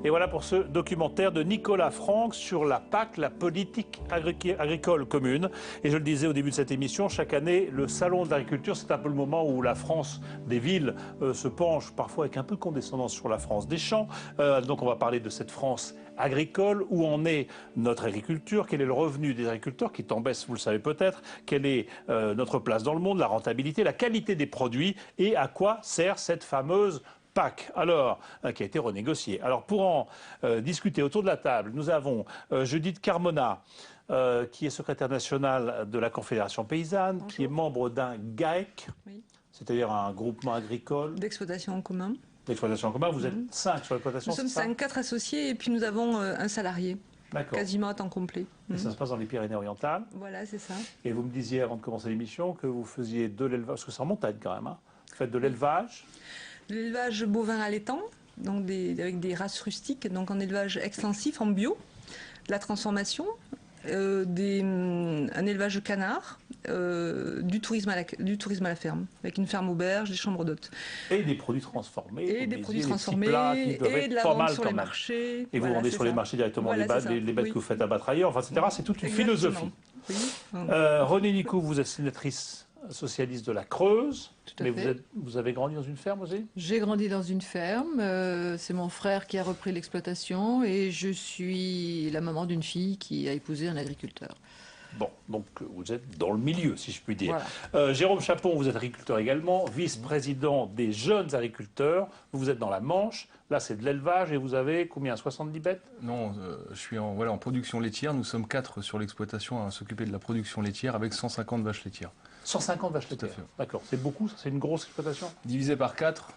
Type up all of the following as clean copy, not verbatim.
Et voilà pour ce documentaire de Nicolas Franck sur la PAC, la politique agricole commune. Et je le disais au début de cette émission, chaque année, le salon de l'agriculture, c'est un peu le moment où la France des villes se penche parfois avec un peu de condescendance sur la France des champs. Donc on va parler de cette France agricole, où en est notre agriculture, quel est le revenu des agriculteurs, qui est en baisse, vous le savez peut-être, quelle est notre place dans le monde, la rentabilité, la qualité des produits et à quoi sert cette fameuse PAC, alors, qui a été renégociée. Alors pour en discuter autour de la table, nous avons Judith Carmona, qui est secrétaire nationale de la Confédération paysanne, bonjour, qui est membre d'un GAEC, oui, c'est-à-dire un groupement agricole d'exploitation en commun. D'exploitation en commun, vous êtes 5 sur l'exploitation. Nous sommes 5, 4 associés et puis nous avons un salarié, quasiment à temps complet. Et ça se passe dans les Pyrénées-Orientales. Voilà, c'est ça. Et vous me disiez avant de commencer l'émission que vous faisiez de l'élevage, parce que c'est en montagne quand même, hein. Vous faites de l'élevage. De l'élevage bovin allaitant, donc avec des races rustiques, donc en élevage extensif, en bio, de la transformation, un élevage canard, du tourisme à la ferme, avec une ferme auberge, des chambres d'hôtes. Et des produits transformés. Et des produits transformés, et de la vente sur les marchés. Et vous vendez sur les marchés directement les bêtes que vous faites abattre ailleurs, enfin, etc. C'est toute une philosophie. Oui. René Nicou, vous êtes sénatrice socialiste de la Creuse, mais vous avez grandi dans une ferme aussi? J'ai grandi dans une ferme, c'est mon frère qui a repris l'exploitation et je suis la maman d'une fille qui a épousé un agriculteur. Bon, donc vous êtes dans le milieu, si je puis dire. Voilà. Jérôme Chapon, vous êtes agriculteur également, vice-président des jeunes agriculteurs. Vous êtes dans la Manche. Là, c'est de l'élevage et vous avez combien, 70 bêtes? Non, je suis en production laitière. Nous sommes 4 sur l'exploitation à s'occuper de la production laitière avec 150 vaches laitières. 150 vaches laitières. D'accord. C'est beaucoup, ça? C'est une grosse exploitation? Divisé par 4,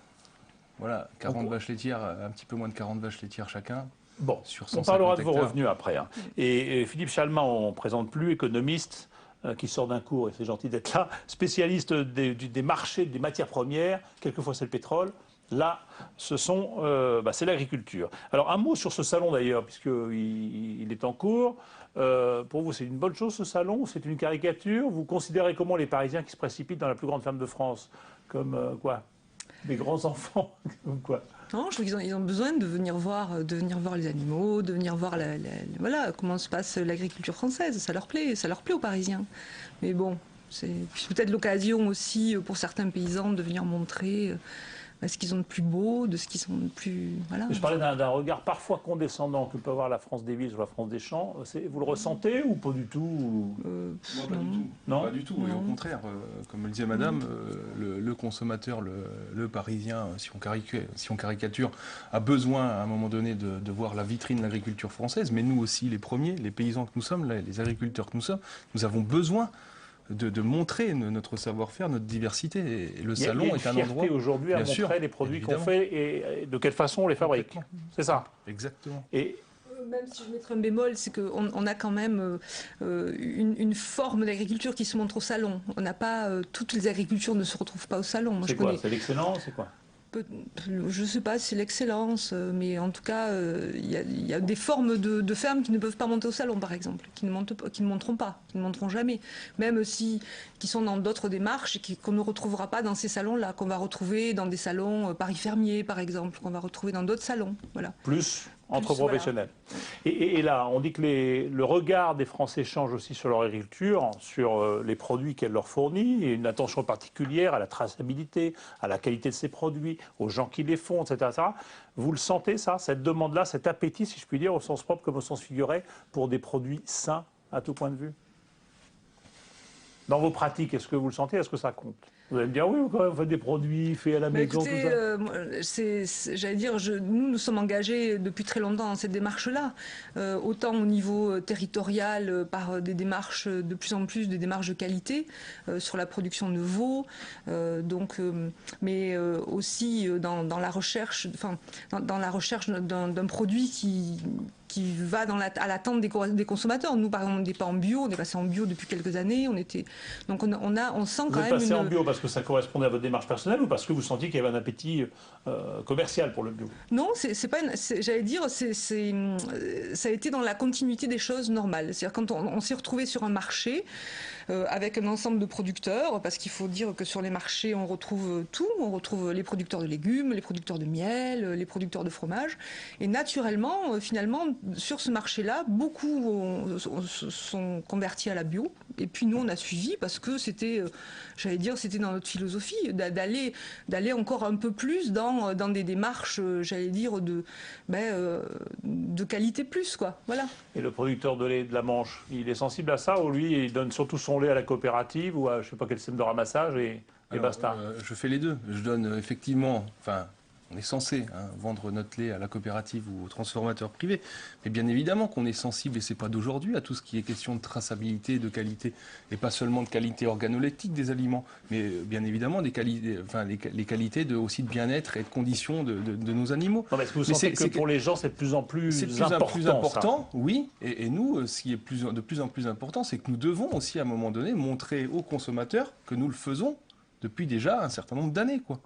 voilà, 40 vaches laitières, un petit peu moins de 40 vaches laitières chacun. Bon, sur on parlera de vos revenus après. Hein. Et Philippe Chalmin, on ne présente plus, économiste, qui sort d'un cours, et c'est gentil d'être là, spécialiste des marchés, des matières premières, quelquefois c'est le pétrole. Là, c'est l'agriculture. Alors un mot sur ce salon d'ailleurs, puisqu'il est en cours. Pour vous, c'est une bonne chose ce salon? C'est une caricature? Vous considérez comment les Parisiens qui se précipitent dans la plus grande ferme de France? Comme quoi? Des grands enfants? Comme quoi? Non, je trouve qu'ils ont besoin de venir voir les animaux, de venir voir voilà, comment se passe l'agriculture française. Ça leur plaît aux Parisiens. Mais bon, c'est peut-être l'occasion aussi pour certains paysans de venir montrer ce qu'ils ont de plus beau, de ce qu'ils ont de plus... Voilà. Je parlais d'un regard parfois condescendant que peut avoir la France des villes sur la France des champs. Vous le ressentez ou pas du tout? Moi, pas du tout. Non, pas du tout. Et au contraire, comme le disait madame, le consommateur, le Parisien, si on caricature, a besoin à un moment donné de voir la vitrine de l'agriculture française. Mais nous aussi, les premiers, les paysans que nous sommes, les agriculteurs que nous sommes, nous avons besoin de montrer notre savoir-faire, notre diversité. Et le salon est un endroit... aujourd'hui à montrer les produits qu'on fait et de quelle façon on les fabrique. C'est ça? Exactement. Et même si je mettrais un bémol, c'est qu'on a quand même une forme d'agriculture qui se montre au salon. On n'a pas... toutes les agricultures ne se retrouvent pas au salon. C'est quoi? C'est l'excellence? C'est quoi? Je ne sais pas si c'est l'excellence, mais en tout cas, il y a des formes de fermes qui ne peuvent pas monter au salon, par exemple, qui ne monteront pas, qui ne monteront jamais, même si qui sont dans d'autres démarches et qu'on ne retrouvera pas dans ces salons-là, qu'on va retrouver dans des salons Paris Fermier, par exemple, qu'on va retrouver dans d'autres salons. Voilà. Plus entre professionnels. Voilà. Et là, on dit que le regard des Français change aussi sur leur agriculture, sur les produits qu'elle leur fournit, et une attention particulière à la traçabilité, à la qualité de ces produits, aux gens qui les font, etc. Vous le sentez, ça, cette demande-là, cet appétit, si je puis dire, au sens propre comme au sens figuré, pour des produits sains à tout point de vue? Dans vos pratiques, est-ce que vous le sentez? Est-ce que ça compte? Vous allez me dire, oui, quand même, vous faites des produits faits à la maison, écoutez, tout ça. J'allais dire, nous sommes engagés depuis très longtemps dans cette démarche-là, autant au niveau territorial, par des démarches, de plus en plus des démarches de qualité, sur la production de veau, mais aussi dans la recherche, dans la recherche d'un produit qui va à l'attente des consommateurs. Nous, par exemple, on n'est pas en bio, on est passé en bio depuis quelques années. Donc on sent quand même... Vous êtes passé en bio parce que ça correspondait à votre démarche personnelle ou parce que vous sentiez qu'il y avait un appétit commercial pour le bio? Non, c'est pas j'allais dire, ça a été dans la continuité des choses normales. C'est-à-dire quand on s'est retrouvé sur un marché, avec un ensemble de producteurs, parce qu'il faut dire que sur les marchés, on retrouve tout. On retrouve les producteurs de légumes, les producteurs de miel, les producteurs de fromage. Et naturellement, finalement, sur ce marché-là, beaucoup sont convertis à la bio. Et puis nous, on a suivi parce que c'était, j'allais dire, c'était dans notre philosophie d'aller encore un peu plus dans des démarches, j'allais dire, de qualité plus, quoi. Voilà. Et le producteur de lait de la Manche, il est sensible à ça ou lui, il donne surtout son lait à la coopérative ou à je ne sais pas quel système de ramassage et basta? Je fais les deux. Je donne effectivement, enfin, on est censé vendre notre lait à la coopérative ou au transformateur privé. Mais bien évidemment qu'on est sensible, et c'est pas d'aujourd'hui, à tout ce qui est question de traçabilité, de qualité, et pas seulement de qualité organoleptique des aliments, mais bien évidemment des qualités, enfin, les qualités aussi de bien-être et de conditions de nos animaux. Non, mais est-ce que vous sentez que pour les gens, c'est de plus en plus important, oui. Et nous, ce qui est de plus en plus important, c'est que nous devons aussi, à un moment donné, montrer aux consommateurs que nous le faisons depuis déjà un certain nombre d'années, quoi.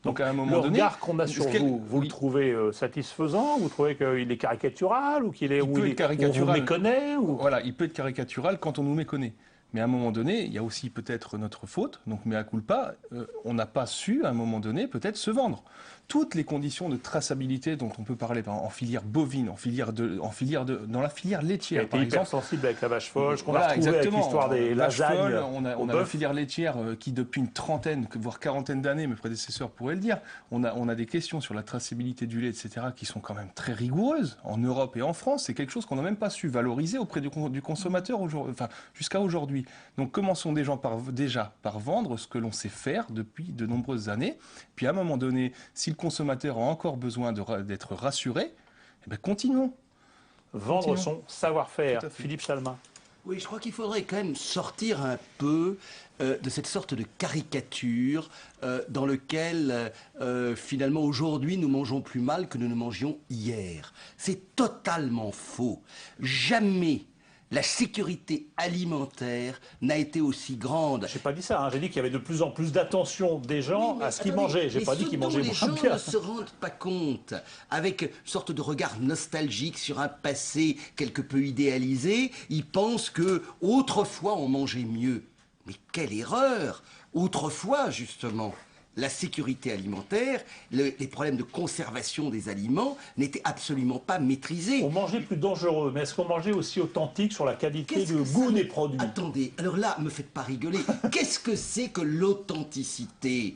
Donc à un moment donné, le regard qu'on a sur vous le trouvez satisfaisant? Vous trouvez qu'il est caricatural ou qu'il est, on vous méconnaît ou... Voilà, il peut être caricatural quand on nous méconnaît. Mais à un moment donné, il y a aussi peut-être notre faute, donc mea culpa, on n'a pas su, à un moment donné, peut-être se vendre. Toutes les conditions de traçabilité dont on peut parler en filière bovine, dans la filière laitière, par exemple. Sensible avec la vache folle, qu'on a retrouvé avec l'histoire des lasagnes. On a la filière laitière qui, depuis une trentaine, voire quarantaine d'années, mes prédécesseurs pourraient le dire, on a des questions sur la traçabilité du lait, etc., qui sont quand même très rigoureuses en Europe et en France. C'est quelque chose qu'on n'a même pas su valoriser auprès du consommateur jusqu'à aujourd'hui. Donc commençons déjà par vendre ce que l'on sait faire depuis de nombreuses années. Puis à un moment donné, si le consommateur a encore besoin d'être rassuré, eh bien continuons. Vendre son savoir-faire. Philippe Chalmin. Oui, je crois qu'il faudrait quand même sortir un peu de cette sorte de caricature dans lequel finalement aujourd'hui nous mangeons plus mal que nous ne mangions hier. C'est totalement faux. Jamais la sécurité alimentaire n'a été aussi grande. Je n'ai pas dit ça, j'ai dit qu'il y avait de plus en plus d'attention des gens à ce qu'ils mangeaient. Je n'ai pas dit qu'ils mangeaient moins bien. Les gens ne se rendent pas compte, avec une sorte de regard nostalgique sur un passé quelque peu idéalisé, ils pensent que autrefois on mangeait mieux. Mais quelle erreur! Autrefois, justement, la sécurité alimentaire, les problèmes de conservation des aliments n'étaient absolument pas maîtrisés. On mangeait plus dangereux, mais est-ce qu'on mangeait aussi authentique sur la qualité de goût des produits? Attendez, alors là, me faites pas rigoler. Qu'est-ce que c'est que l'authenticité?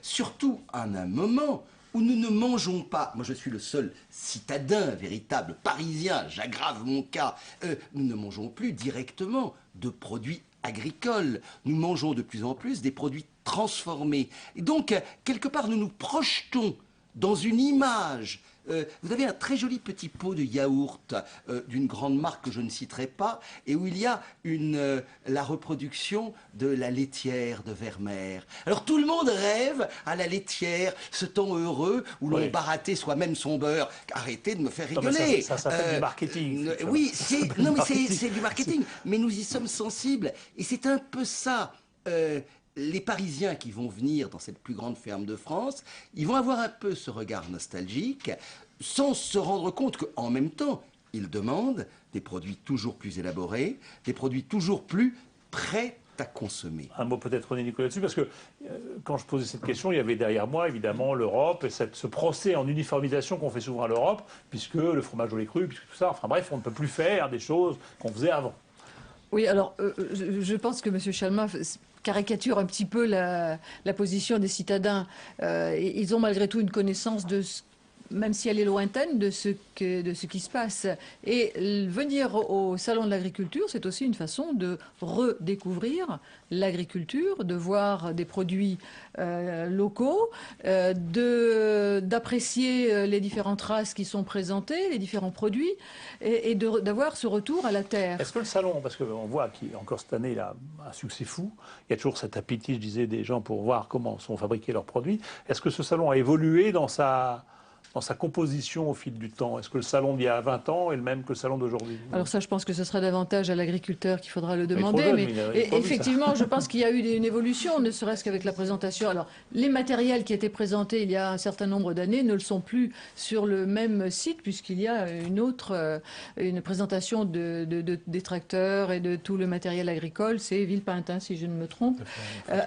Surtout en un moment où nous ne mangeons pas, moi je suis le seul citadin véritable, parisien, j'aggrave mon cas, nous ne mangeons plus directement de produits agricoles. Nous mangeons de plus en plus des produits transformés. Et donc, quelque part, nous nous projetons dans une image. Vous avez un très joli petit pot de yaourt d'une grande marque que je ne citerai pas, et où il y a la reproduction de la laitière de Vermeer. Alors tout le monde rêve à la laitière, ce temps heureux où l'on barattait soi-même son beurre. Arrêtez de me faire rigoler. Ça s'appelle du marketing. Oui, c'est du marketing, mais nous y sommes sensibles, et c'est un peu ça. Les Parisiens qui vont venir dans cette plus grande ferme de France, ils vont avoir un peu ce regard nostalgique, sans se rendre compte qu'en même temps, ils demandent des produits toujours plus élaborés, des produits toujours plus prêts à consommer. Un mot peut-être, René Nicolas, dessus, parce que quand je posais cette question, il y avait derrière moi, évidemment, l'Europe et ce procès en uniformisation qu'on fait souvent à l'Europe, puisque le fromage au lait cru, puisque tout ça, enfin bref, on ne peut plus faire des choses qu'on faisait avant. Oui, alors, je pense que M. Chalmin caricature un petit peu la position des citadins. Ils ont malgré tout une connaissance même si elle est lointaine, de ce qui se passe. Et venir au Salon de l'agriculture, c'est aussi une façon de redécouvrir l'agriculture, de voir des produits locaux, d'apprécier les différentes races qui sont présentées, les différents produits, et d'avoir ce retour à la terre. Est-ce que le salon, parce qu'on voit qu'encore cette année, il a un succès fou, il y a toujours cet appétit, je disais, des gens pour voir comment sont fabriqués leurs produits. Est-ce que ce salon a évolué dans dans sa composition au fil du temps? Est-ce que le salon d'il y a 20 ans est le même que le salon d'aujourd'hui? Alors ça, je pense que ce sera davantage à l'agriculteur qu'il faudra le demander. Mais effectivement, je pense qu'il y a eu une évolution, ne serait-ce qu'avec la présentation. Alors, les matériels qui étaient présentés il y a un certain nombre d'années ne le sont plus sur le même site, puisqu'il y a une présentation des tracteurs et de tout le matériel agricole. C'est Villepinte, si je ne me trompe.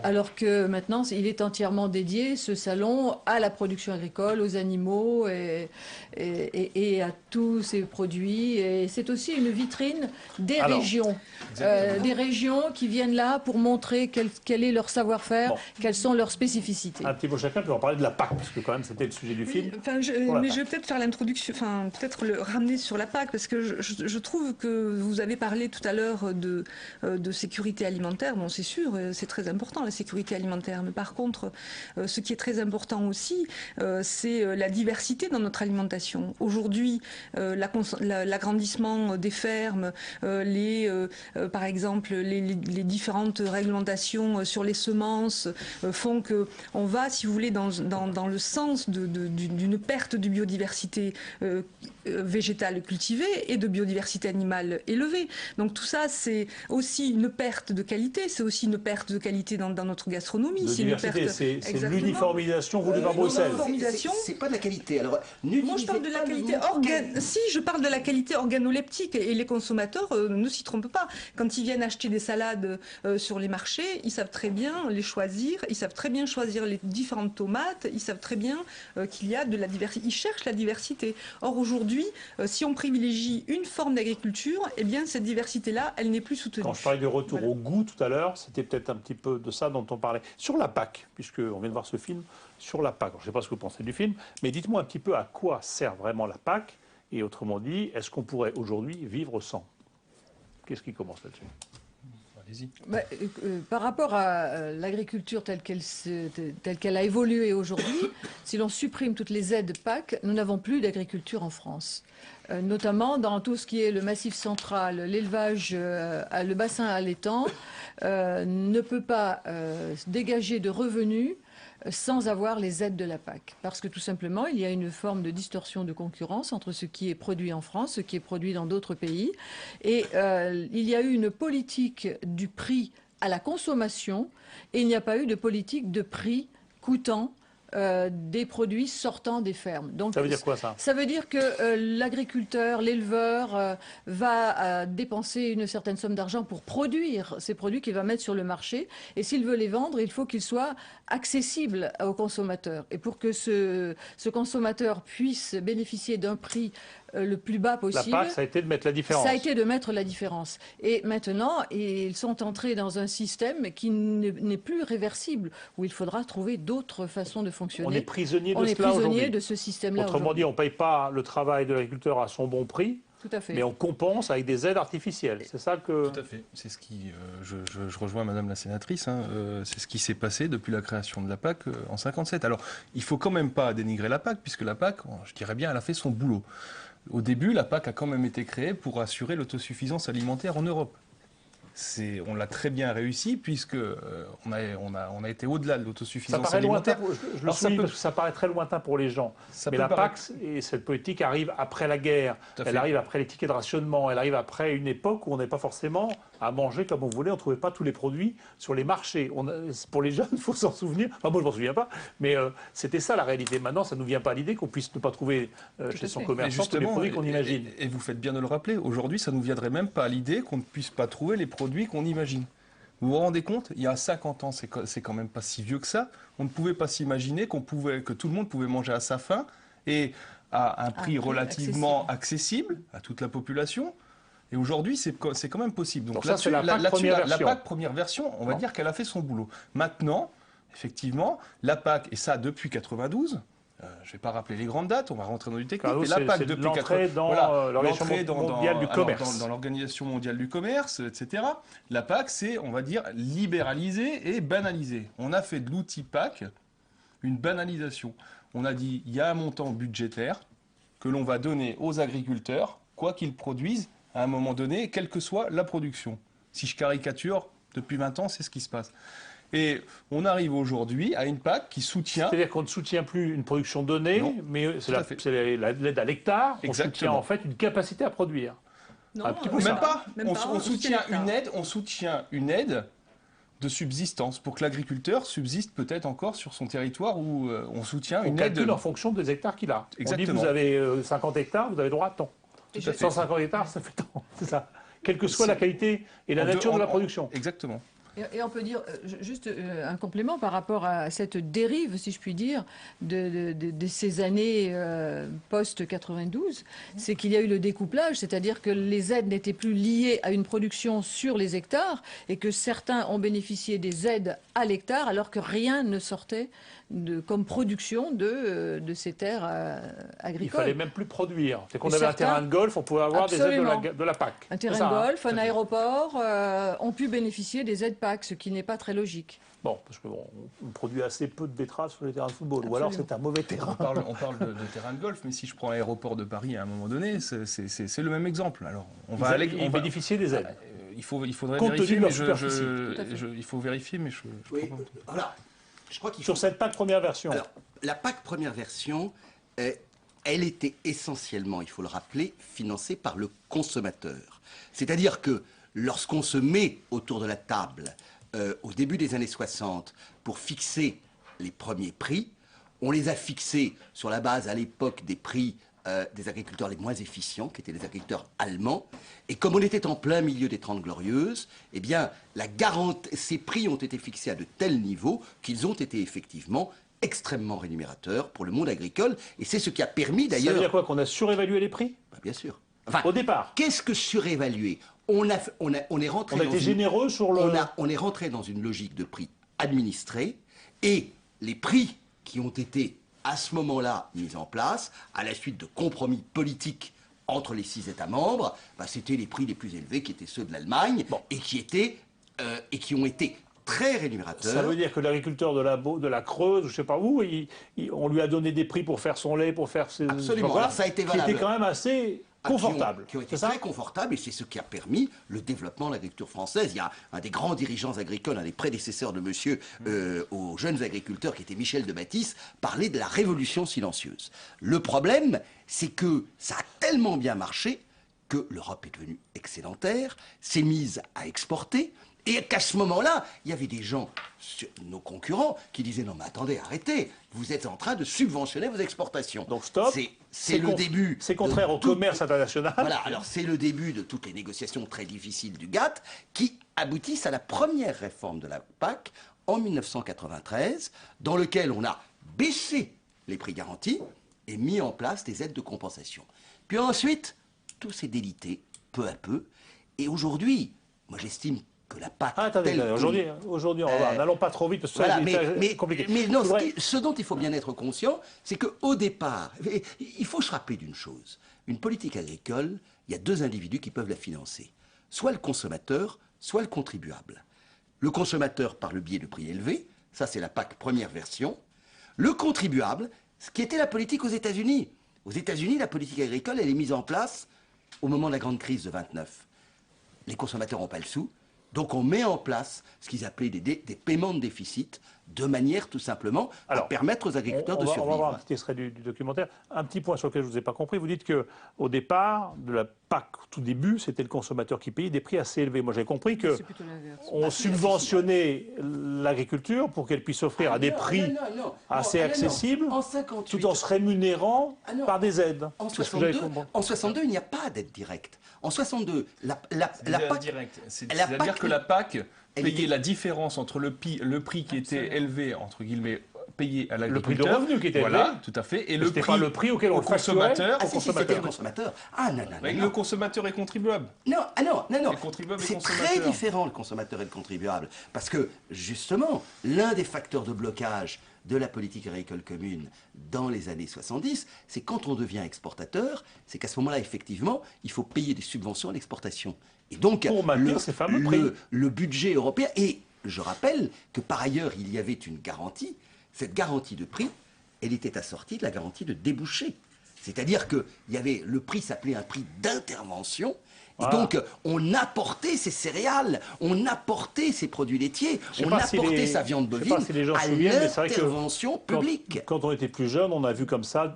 Alors que maintenant, il est entièrement dédié, ce salon, à la production agricole, aux animaux et à tous ces produits. Et c'est aussi une vitrine des régions qui viennent là pour montrer quel est leur savoir-faire, quelles sont leurs spécificités. Un petit mot chacun, puis on va parler de la PAC, parce que quand même c'était le sujet du film. Mais je vais peut-être faire l'introduction, peut-être le ramener sur la PAC, parce que je trouve que vous avez parlé tout à l'heure de sécurité alimentaire. Bon, c'est sûr, c'est très important la sécurité alimentaire, mais par contre, ce qui est très important aussi, c'est la diversité dans notre alimentation. Aujourd'hui, l'agrandissement des fermes, par exemple, les différentes réglementations sur les semences font qu'on va, si vous voulez, dans le sens d'une perte de biodiversité végétale cultivée et de biodiversité animale élevée. Donc tout ça, c'est aussi une perte de qualité, c'est aussi une perte de qualité dans notre gastronomie. C'est l'uniformisation voulue par Bruxelles. C'est pas de la qualité. Alors, moi, je parle de la qualité Si, je parle de la qualité organoleptique, et les consommateurs ne s'y trompent pas. Quand ils viennent acheter des salades sur les marchés, ils savent très bien les choisir, ils savent très bien choisir les différentes tomates, ils savent très bien qu'il y a de la diversité. Ils cherchent la diversité. Or, aujourd'hui, si on privilégie une forme d'agriculture, eh bien, cette diversité-là, elle n'est plus soutenue. Quand je parlais de retour au goût tout à l'heure, c'était peut-être un petit peu de ça dont on parlait. Sur la PAC, puisqu'on vient de voir ce film, sur la PAC, je ne sais pas ce que vous pensez du film, mais dites-moi un petit peu à quoi sert vraiment la PAC, et autrement dit, est-ce qu'on pourrait aujourd'hui vivre sans? Qu'est-ce qui commence là-dessus? Par rapport à l'agriculture telle qu'elle a évolué aujourd'hui, si l'on supprime toutes les aides PAC, nous n'avons plus d'agriculture en France. Notamment dans tout ce qui est le Massif central, l'élevage, le bassin allaitant, ne peut pas dégager de revenus sans avoir les aides de la PAC. Parce que tout simplement, il y a une forme de distorsion de concurrence entre ce qui est produit en France, ce qui est produit dans d'autres pays. Et il y a eu une politique du prix à la consommation et il n'y a pas eu de politique de prix coûtant des produits sortant des fermes. Donc, ça veut dire quoi, ça? Ça veut dire que l'agriculteur, l'éleveur va dépenser une certaine somme d'argent pour produire ces produits qu'il va mettre sur le marché. Et s'il veut les vendre, il faut qu'ils soient accessibles aux consommateurs. Et pour que ce consommateur puisse bénéficier d'un prix le plus bas possible. La PAC, ça a été de mettre la différence. Ça a été de mettre la différence. Et maintenant, ils sont entrés dans un système qui n'est plus réversible, où il faudra trouver d'autres façons de fonctionner. On est prisonnier de cela aujourd'hui. De ce système-là. Autrement dit, on ne paye pas le travail de l'agriculteur à son bon prix. Tout à fait. Mais on compense avec des aides artificielles. C'est ça que... Tout à fait. C'est ce qui... je rejoins Madame la sénatrice. C'est ce qui s'est passé depuis la création de la PAC en 1957. Alors, il ne faut quand même pas dénigrer la PAC, puisque la PAC, je dirais bien, elle a fait son boulot. Au début, la PAC a quand même été créée pour assurer l'autosuffisance alimentaire en Europe. On l'a très bien réussi puisque on a été au-delà de l'autosuffisance alimentaire. Je le souligne parce que ça paraît très lointain pour les gens. Mais la PAC et cette politique arrive après la guerre. Elle arrive après les tickets de rationnement. Elle arrive après une époque où on n'est pas forcément à manger comme on voulait. On ne trouvait pas tous les produits sur les marchés. Pour les jeunes, il faut s'en souvenir. Enfin, moi, je ne m'en souviens pas. Mais c'était ça la réalité. Maintenant, ça ne nous vient pas à l'idée qu'on puisse ne pas trouver chez son commerçant tous les produits qu'on imagine. Et vous faites bien de le rappeler. Aujourd'hui, ça ne nous viendrait même pas à l'idée qu'on ne puisse pas trouver les produits qu'on imagine. Vous vous rendez compte? Il y a 50 ans, c'est quand même pas si vieux que ça. On ne pouvait pas s'imaginer que tout le monde pouvait manger à sa faim et à un prix relativement accessible à toute la population. Et aujourd'hui, c'est quand même possible. Donc ça, c'est la PAC première version, on va dire qu'elle a fait son boulot. Maintenant, effectivement, la PAC, et ça depuis 92, je ne vais pas rappeler les grandes dates, on va rentrer dans du technique. Mais la PAC depuis dans l'Organisation mondiale du commerce, etc. La PAC, c'est, on va dire, libéraliser et banaliser. On a fait de l'outil PAC une banalisation. On a dit, il y a un montant budgétaire que l'on va donner aux agriculteurs, quoi qu'ils produisent, à un moment donné, quelle que soit la production. Si je caricature, depuis 20 ans, c'est ce qui se passe. Et on arrive aujourd'hui à une PAC qui soutient... C'est-à-dire qu'on ne soutient plus une production donnée, Non, mais c'est l'aide à l'hectare. On soutient en fait une capacité à produire. Non, Un petit peu Même ça. pas. Même pas, On soutient une aide de subsistance pour que l'agriculteur subsiste peut-être encore sur son territoire où on soutient On une aide. calcule en fonction des hectares qu'il a. Exactement. On dit vous avez 50 hectares, vous avez droit à tant. Tout à fait. 150 hectares, ça fait tant. C'est ça. Quelle que soit la qualité et la nature de la production. Exactement. Et on peut dire, juste un complément par rapport à cette dérive, si je puis dire, de ces années post-92, c'est qu'il y a eu le découplage, c'est-à-dire que les aides n'étaient plus liées à une production sur les hectares et que certains ont bénéficié des aides à l'hectare alors que rien ne sortait comme production de ces terres agricoles. Il fallait même plus produire. C'est qu'on Et avait un certains- terrain de golf, on pouvait avoir Absolument. des aides de la PAC. Un terrain de golf, un aéroport ont pu bénéficier des aides PAC, ce qui n'est pas très logique. Bon, parce qu'on produit assez peu de betteraves sur les terrains de football. Ou alors c'est un mauvais terrain. On parle de terrain de golf, mais si je prends l'aéroport de Paris à un moment donné, c'est le même exemple. Alors, Ils bénéficiaient des aides. Il faudrait Compte vérifier, tenu de mais leur superficie. il faut vérifier, mais je Oui, crois pas. voilà. Je crois qu'il Sur cette PAC première version. Alors, la PAC première version, elle était essentiellement, il faut le rappeler, financée par le consommateur. C'est-à-dire que lorsqu'on se met autour de la table au début des années 60 pour fixer les premiers prix, on les a fixés sur la base à l'époque des prix des agriculteurs les moins efficients, qui étaient les agriculteurs allemands. Et comme on était en plein milieu des Trente Glorieuses, eh bien, ces prix ont été fixés à de tels niveaux qu'ils ont été effectivement extrêmement rémunérateurs pour le monde agricole. Et c'est ce qui a permis Ça d'ailleurs... veut dire quoi? Qu'on a surévalué les prix? Bah, bien sûr. Enfin, Au départ. qu'est-ce que surévaluer? On est rentré On a dans été généreux sur le... on est rentré dans une logique de prix administré et les prix qui ont été à ce moment-là mis en place, à la suite de compromis politiques entre les 6 États membres, bah, c'était les prix les plus élevés qui étaient ceux de l'Allemagne et qui ont été très rémunérateurs. Ça veut dire que l'agriculteur de la Creuse, je ne sais pas où, on lui a donné des prix pour faire son lait, pour faire ses... Absolument, alors ça a été valable. Qui était quand même assez confortable. Qui ont été C'est ça très confortables, et c'est ce qui a permis le développement de l'agriculture française. Il y a un des grands dirigeants agricoles, un des prédécesseurs de monsieur aux jeunes agriculteurs, qui était Michel de Baptiste, parlait de la révolution silencieuse. Le problème, c'est que ça a tellement bien marché que l'Europe est devenue excédentaire, s'est mise à exporter, et qu'à ce moment-là, il y avait des gens, nos concurrents, qui disaient « Non mais attendez, arrêtez, vous êtes en train de subventionner vos exportations. » Donc stop. C'est le début. C'est contraire au commerce international. Voilà, alors c'est le début de toutes les négociations très difficiles du GATT qui aboutissent à la première réforme de la PAC en 1993, dans lequel on a baissé les prix garantis et mis en place des aides de compensation. Puis ensuite, tout s'est délité peu à peu, et aujourd'hui, moi j'estime que la PAC... Attendez, aujourd'hui, n'allons pas trop vite, parce que voilà, c'est compliqué. Mais non, ce dont il faut bien être conscient, c'est qu'au départ, il faut se rappeler d'une chose. Une politique agricole, il y a 2 individus qui peuvent la financer. Soit le consommateur, soit le contribuable. Le consommateur par le biais de prix élevés, ça c'est la PAC première version. Le contribuable, ce qui était la politique aux États-Unis. Aux États-Unis, la politique agricole, elle est mise en place au moment de la grande crise de 29. Les consommateurs n'ont pas le sou. Donc on met en place ce qu'ils appelaient des paiements de déficit, de manière tout simplement à permettre aux agriculteurs de survivre. On va voir un petit extrait du documentaire. Un petit point sur lequel je ne vous ai pas compris. Vous dites qu'au départ, de la PAC, au tout début, c'était le consommateur qui payait des prix assez élevés. Moi j'ai compris qu'on subventionnait l'agriculture pour qu'elle puisse offrir à des prix assez accessibles, tout en se rémunérant par des aides. En 62, il n'y a pas d'aide directe. En 62, la PAC... C'est-à-dire que la PAC payait la différence entre le prix qui était élevé, entre guillemets, payé à l'agriculteur. Le prix de revenu qui était élevé. Voilà, tout à fait. Et le prix pas le prix auquel on le consommateur. C'était le consommateur. Ah non. Le consommateur est contribuable. Non. C'est très différent, le consommateur et le contribuable. Parce que, justement, l'un des facteurs de blocage de la politique agricole commune dans les années 70, c'est quand on devient exportateur, c'est qu'à ce moment-là, effectivement, il faut payer des subventions à l'exportation. Et donc, pour maintenir ces fameux prix. Le budget européen, et je rappelle que par ailleurs, il y avait une garantie. Cette garantie de prix, elle était assortie de la garantie de débouché. C'est-à-dire que le prix s'appelait un prix d'intervention. Et Voilà. donc, on apportait ses céréales, on apportait ses produits laitiers, on apportait sa viande bovine à l'intervention publique. Quand on était plus jeune, on a vu comme ça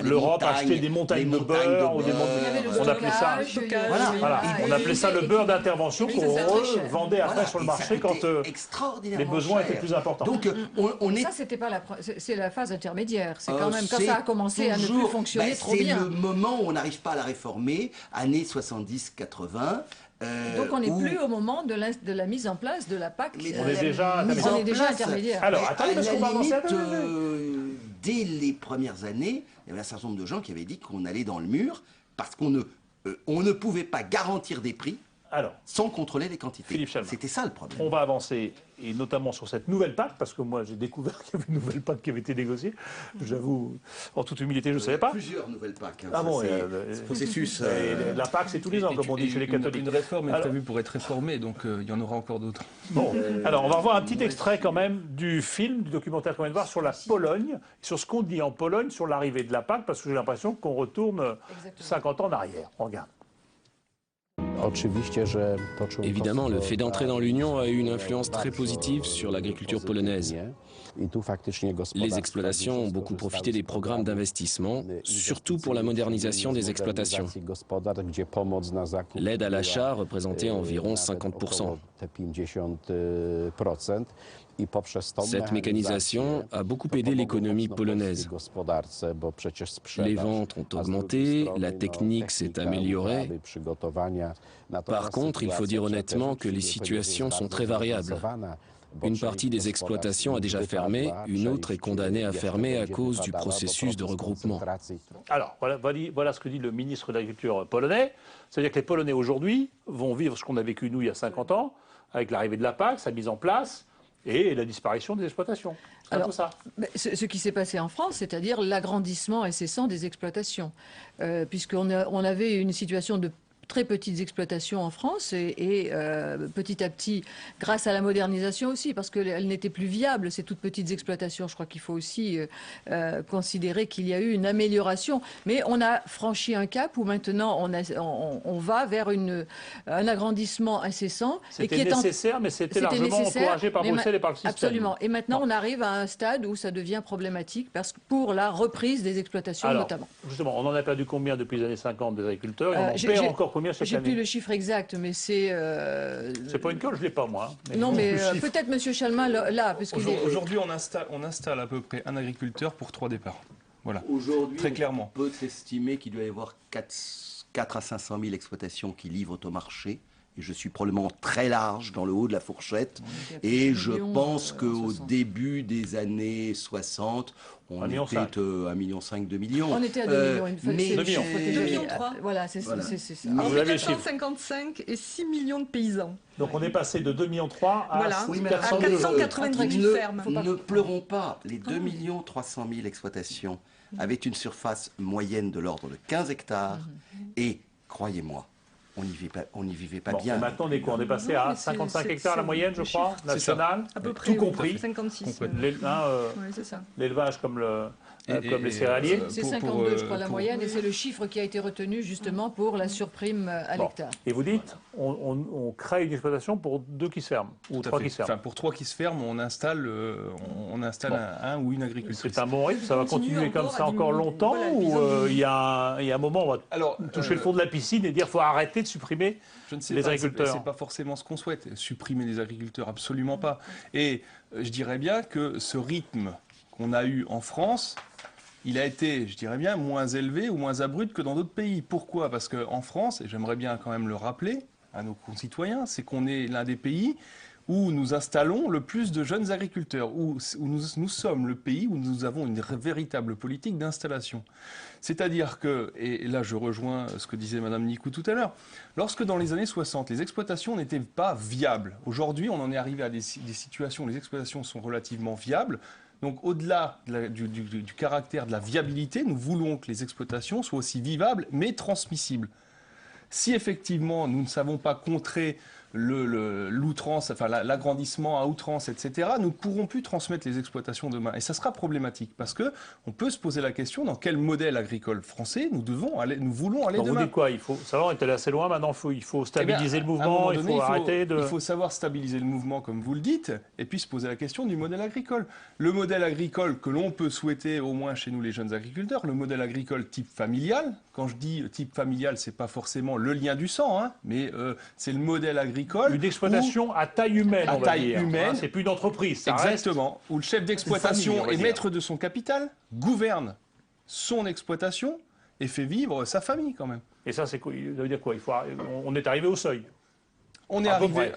les l'Europe montagnes, acheter des montagnes de beurre. Il y avait le On appelait ça, stockage, voilà, il y on appelait ça le beurre d'intervention mais qu'on ça coûtait très cher. revendait après sur le marché quand les besoins étaient plus importants. Donc, Ça, c'était pas c'est la phase intermédiaire. C'est quand même quand ça a commencé à ne plus fonctionner trop bien. C'est le moment où on n'arrive pas à la réformer, années 70-80. Donc on n'est plus au moment de la mise en place de la PAC. On est déjà intermédiaire. Alors, attendez, parce qu'on va avancer. Dès les premières années, il y avait un certain nombre de gens qui avaient dit qu'on allait dans le mur parce qu'on ne pouvait pas garantir des prix sans contrôler les quantités. Philippe Chalmin. C'était ça le problème. On va avancer, et notamment sur cette nouvelle PAC, parce que moi j'ai découvert qu'il y avait une nouvelle PAC qui avait été négociée. J'avoue, en toute humilité, je ne savais pas. Plusieurs nouvelles PAC. Ah bon, c'est processus. La PAC, c'est tous les ans, comme on dit chez les catholiques. Une réforme est prévue pour être réformée, donc il y en aura encore d'autres. Bon, alors on va revoir un petit extrait quand même du film, du documentaire qu'on vient de voir sur la Pologne, sur ce qu'on dit en Pologne sur l'arrivée de la PAC, parce que j'ai l'impression qu'on retourne 50 ans en arrière. On regarde. Évidemment, le fait d'entrer dans l'Union a eu une influence très positive sur l'agriculture polonaise. Les exploitations ont beaucoup profité des programmes d'investissement, surtout pour la modernisation des exploitations. L'aide à l'achat représentait environ 50%. Cette mécanisation a beaucoup aidé l'économie polonaise. Les ventes ont augmenté, la technique s'est améliorée. Par contre, il faut dire honnêtement que les situations sont très variables. Une partie des exploitations a déjà fermé, une autre est condamnée à fermer à cause du processus de regroupement. Alors, voilà ce que dit le ministre de l'Agriculture polonais. C'est-à-dire que les Polonais aujourd'hui vont vivre ce qu'on a vécu nous il y a 50 ans, avec l'arrivée de la PAC, sa mise en place et la disparition des exploitations. C'est un peu ça. Ce qui s'est passé en France, c'est-à-dire l'agrandissement incessant des exploitations, puisqu'on avait une situation de très petites exploitations en France et petit à petit, grâce à la modernisation aussi, parce qu'elles n'étaient plus viables, ces toutes petites exploitations. Je crois qu'il faut aussi considérer qu'il y a eu une amélioration. Mais on a franchi un cap où maintenant on va vers un agrandissement incessant. C'était nécessaire, mais c'était largement encouragé par Bruxelles et par le système. Absolument. Et maintenant, on arrive à un stade où ça devient problématique pour la reprise des exploitations notamment. Justement, on en a perdu combien depuis les années 50 des agriculteurs et on en perd encore combien chaque année? J'ai plus le chiffre exact, mais c'est... C'est pas une colle, je ne l'ai pas moi. Non, mais peut-être M. Chalmin là. Aujourd'hui, on installe à peu près un agriculteur pour 3 départs. Voilà, très clairement. On peut estimer qu'il doit y avoir 4 à 500 000 exploitations qui livrent au marché. Et je suis probablement très large dans le haut de la fourchette. Et je pense qu'au début des années 60, on était 1,5 million, 2 millions. On était à 2 millions. Mais 2 millions. 2 millions 3. Voilà, c'est ça. Vous avez les chiffres. 455 et 6 millions de paysans. Donc on est passé de 2,3 millions à 498 fermes. Ne pleurons pas. Les 2 300 000 exploitations avaient une surface moyenne de l'ordre de 15 hectares. Et croyez-moi, on n'y vivait pas bien. Maintenant, on est quoi? On est passé à 55 hectares la moyenne, je crois, nationale, à peu près, tout compris. 56. L'élevage comme les céréaliers. C'est 52, je crois, la moyenne, et c'est le chiffre qui a été retenu justement pour la surprime à l'hectare. Et vous dites, on crée une exploitation pour 2 qui se ferment, ou 3 qui se ferment. Enfin, pour 3 qui se ferment, on installe un ou une agricultrice. C'est un bon rythme, ça va continuer comme ça encore longtemps, ou il y a un moment où on va toucher le fond de la piscine et dire qu'il faut arrêter de supprimer les agriculteurs. C'est pas forcément ce qu'on souhaite, supprimer les agriculteurs, absolument pas. Et je dirais bien que ce rythme qu'on a eu en France, il a été, je dirais bien, moins élevé ou moins abrupt que dans d'autres pays. Pourquoi? Parce qu'en France, et j'aimerais bien quand même le rappeler à nos concitoyens, c'est qu'on est l'un des pays où nous installons le plus de jeunes agriculteurs, où nous sommes le pays où nous avons une véritable politique d'installation. C'est-à-dire que, et là je rejoins ce que disait Madame Nicou tout à l'heure, lorsque dans les années 60, les exploitations n'étaient pas viables, aujourd'hui on en est arrivé à des situations où les exploitations sont relativement viables. Donc au-delà du caractère de la viabilité, nous voulons que les exploitations soient aussi vivables mais transmissibles. Si effectivement nous ne savons pas contrer l'outrance, enfin l'agrandissement à outrance, etc., nous ne pourrons plus transmettre les exploitations demain. Et ça sera problématique parce que on peut se poser la question dans quel modèle agricole français nous voulons aller demain. Vous dites quoi? Il faut savoir, on est allé assez loin maintenant, il faut stabiliser le mouvement, il faut savoir stabiliser le mouvement, comme vous le dites, et puis se poser la question du modèle agricole. Le modèle agricole que l'on peut souhaiter, au moins chez nous les jeunes agriculteurs, le modèle agricole type familial. Quand je dis type familial, c'est pas forcément le lien du sang, hein, mais c'est le modèle agricole. Une exploitation à taille humaine, on va dire. Humaine. C'est plus une entreprise, ça exactement. Reste... Où le chef d'exploitation est maître de son capital, gouverne son exploitation et fait vivre sa famille quand même. Et ça, ça veut dire quoi? On est arrivé au seuil. On est arrivé...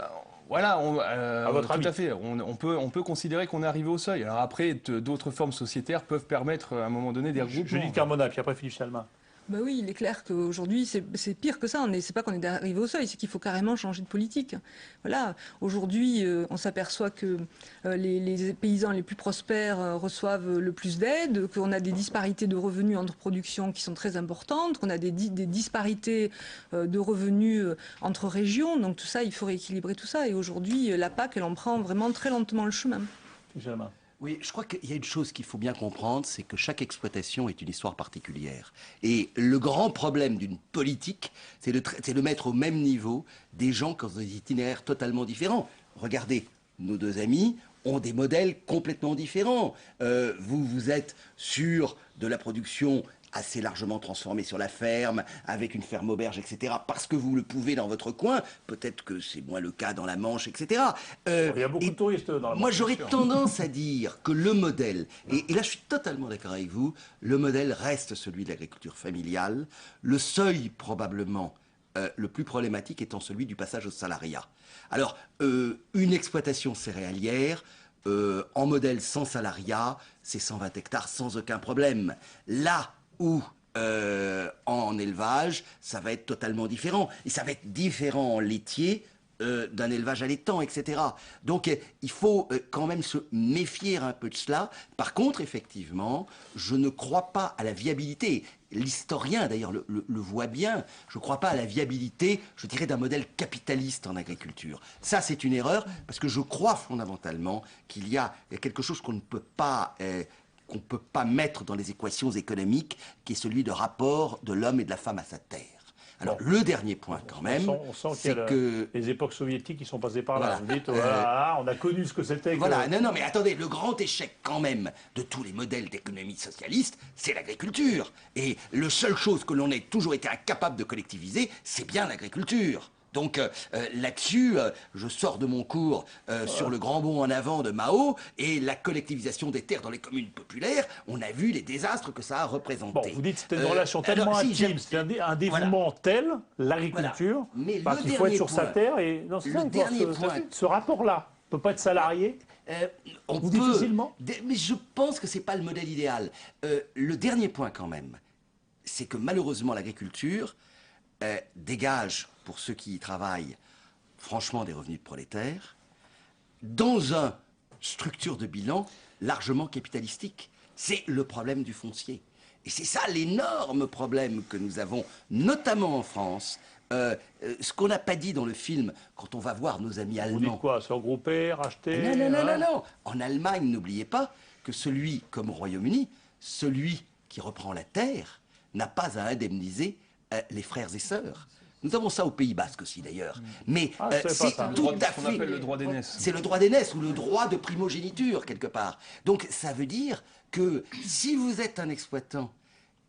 Voilà, à votre avis. Tout à fait. On peut considérer qu'on est arrivé au seuil. Alors après, d'autres formes sociétaires peuvent permettre à un moment donné des regroupements. Judith Carmona, puis après Philippe Chalmin. Ben oui, il est clair qu'aujourd'hui, c'est pire que ça. C'est pas qu'on est arrivé au seuil, c'est qu'il faut carrément changer de politique. Voilà. Aujourd'hui, on s'aperçoit que les paysans les plus prospères reçoivent le plus d'aide, qu'on a des disparités de revenus entre productions qui sont très importantes, qu'on a des disparités de revenus entre régions. Donc tout ça, il faut rééquilibrer tout ça. Et aujourd'hui, la PAC, elle en prend vraiment très lentement le chemin. Oui, je crois qu'il y a une chose qu'il faut bien comprendre, c'est que chaque exploitation est une histoire particulière. Et le grand problème d'une politique, c'est de mettre au même niveau des gens qui ont des itinéraires totalement différents. Regardez, nos deux amis ont des modèles complètement différents. Vous êtes sur de la production assez largement transformée sur la ferme, avec une ferme auberge, etc., parce que vous le pouvez dans votre coin. Peut-être que c'est moins le cas dans la Manche, etc. Il y a beaucoup de touristes dans la Manche. Moi, j'aurais tendance à dire que le modèle, et là je suis totalement d'accord avec vous, le modèle reste celui de l'agriculture familiale. Le seuil, probablement, le plus problématique étant celui du passage au salariat. Alors, une exploitation céréalière, en modèle sans salariat, c'est 120 hectares sans aucun problème. Là où en élevage, ça va être totalement différent. Et ça va être différent en laitier d'un élevage allaitant, etc. Donc il faut quand même se méfier un peu de cela. Par contre, effectivement, je ne crois pas à la viabilité. L'historien, d'ailleurs, le voit bien. Je ne crois pas à la viabilité, je dirais, d'un modèle capitaliste en agriculture. Ça, c'est une erreur, parce que je crois fondamentalement qu'il y a quelque chose qu'on ne peut pas... qu'on ne peut pas mettre dans les équations économiques, qui est celui de rapport de l'homme et de la femme à sa terre. Alors, le dernier point, quand même, c'est que... les époques soviétiques qui sont passées par là. Vous dites, voilà, on a connu ce que c'était. Voilà, non, mais attendez, le grand échec, quand même, de tous les modèles d'économie socialiste, c'est l'agriculture. Et la seule chose que l'on ait toujours été incapable de collectiviser, c'est bien l'agriculture. Donc là-dessus, je sors de mon cours sur le grand bond en avant de Mao et la collectivisation des terres dans les communes populaires, on a vu les désastres que ça a représenté. Bon, vous dites que c'était une relation tellement intime, c'était un dévouement tel, l'agriculture, parce qu'il faut être sur sa terre et non, c'est ça, ce rapport-là ne peut pas être salarié. Difficilement. Mais je pense que c'est pas le modèle idéal. Le dernier point quand même, c'est que malheureusement l'agriculture dégage, pour ceux qui y travaillent, franchement des revenus de prolétaires, dans une structure de bilan largement capitalistique. C'est le problème du foncier. Et c'est ça l'énorme problème que nous avons, notamment en France. Ce qu'on n'a pas dit dans le film, quand on va voir nos amis allemands... Vous dites quoi? Se regrouper, racheter? Non. En Allemagne, n'oubliez pas que celui, comme au Royaume-Uni, celui qui reprend la terre n'a pas à indemniser les frères et sœurs. Nous avons ça au Pays Basque aussi d'ailleurs. Mais c'est tout à fait... Ce qu'on appelle le droit d'aînesse. C'est le droit d'aînesse ou le droit de primogéniture quelque part. Donc ça veut dire que si vous êtes un exploitant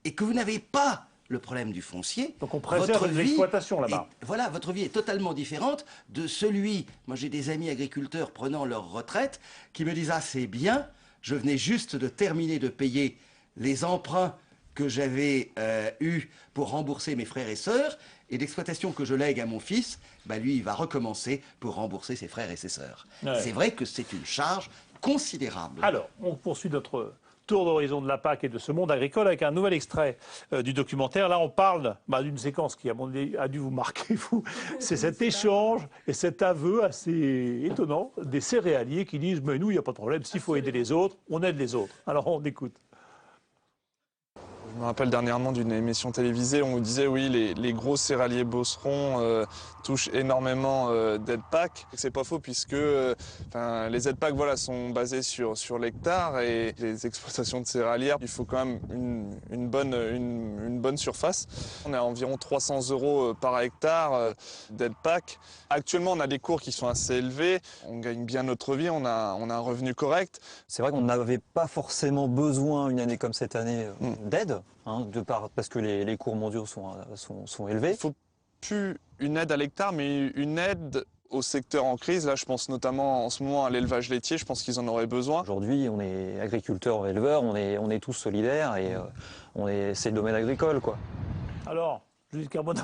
et que vous n'avez pas le problème du foncier... Donc on préserve l'exploitation là-bas. Voilà, votre vie est totalement différente de celui... Moi j'ai des amis agriculteurs prenant leur retraite qui me disent « Ah c'est bien, je venais juste de terminer de payer les emprunts que j'avais eu pour rembourser mes frères et sœurs, et l'exploitation que je lègue à mon fils, bah lui, il va recommencer pour rembourser ses frères et ses sœurs. Ouais. C'est vrai que c'est une charge considérable. Alors, on poursuit notre tour d'horizon de la PAC et de ce monde agricole avec un nouvel extrait du documentaire. Là, on parle d'une séquence qui, à mon avis, a dû vous marquer, vous. C'est cet échange et cet aveu assez étonnant des céréaliers qui disent « Mais nous, il n'y a pas de problème, s'il faut aider les autres, on aide les autres. » Alors, on écoute. Je me rappelle dernièrement d'une émission télévisée où on disait oui, les gros céréaliers bosserons touche énormément d'aides PAC. C'est pas faux puisque les aides PAC sont basées sur l'hectare et les exploitations de céréalières, il faut quand même une bonne surface. On est à environ 300 € par hectare d'aides PAC. Actuellement, on a des cours qui sont assez élevés, on gagne bien notre vie, on a un revenu correct. C'est vrai qu'on n'avait pas forcément besoin, une année comme cette année, d'aide, parce que les cours mondiaux sont élevés. Il ne faut plus une aide à l'hectare, mais une aide au secteur en crise. Là, je pense notamment en ce moment à l'élevage laitier, je pense qu'ils en auraient besoin. Aujourd'hui, on est agriculteurs, éleveurs, on est tous solidaires et c'est le domaine agricole, quoi. Alors, Judith Carbonneau,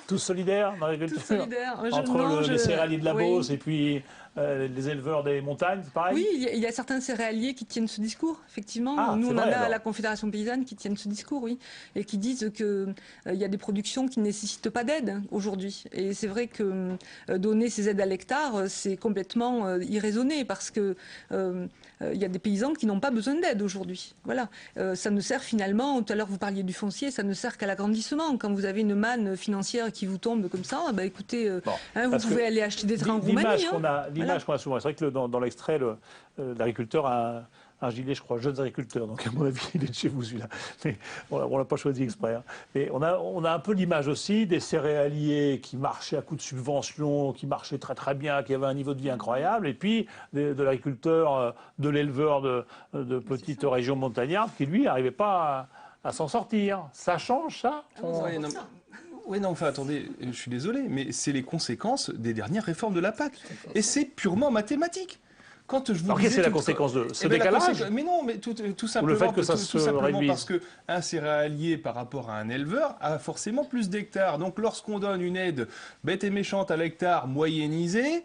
tous solidaires dans l'agriculture? Tous solidaires. Entre les céréaliers de la Beauce et puis les éleveurs des montagnes, c'est pareil? Oui, il y a certains céréaliers qui tiennent ce discours, effectivement. Nous, on en a à la Confédération paysanne qui tiennent ce discours, oui, et qui disent qu'il y a des productions qui ne nécessitent pas d'aide aujourd'hui. Et c'est vrai que donner ces aides à l'hectare, c'est complètement irraisonné parce que il y a des paysans qui n'ont pas besoin d'aide aujourd'hui. Voilà. Ça ne sert finalement, tout à l'heure vous parliez du foncier, ça ne sert qu'à l'agrandissement. Quand vous avez une manne financière qui vous tombe comme ça, écoutez, vous pouvez aller acheter des trains en Roumanie. L'image qu'on a souvent, c'est vrai que dans l'extrait, l'agriculteur a un gilet, je crois, jeunes agriculteurs, donc à mon avis, il est de chez vous celui-là. Mais on ne l'a pas choisi exprès. Mais on a un peu l'image aussi des céréaliers qui marchaient à coups de subventions, qui marchaient très très bien, qui avaient un niveau de vie incroyable, et puis de l'agriculteur, de l'éleveur de petites régions montagnardes qui, lui, n'arrivait pas à s'en sortir. Ça change, ça? Oui, non, enfin, attendez, je suis désolé, mais c'est les conséquences des dernières réformes de la PAC. Et c'est purement mathématique. Quand je vous Alors, qu'est-ce que c'est la conséquence de ce décalage? Mais non, mais tout simplement, le fait que ça se réduise. Parce qu'un céréalier, par rapport à un éleveur, a forcément plus d'hectares. Donc, lorsqu'on donne une aide bête et méchante à l'hectare moyennisée,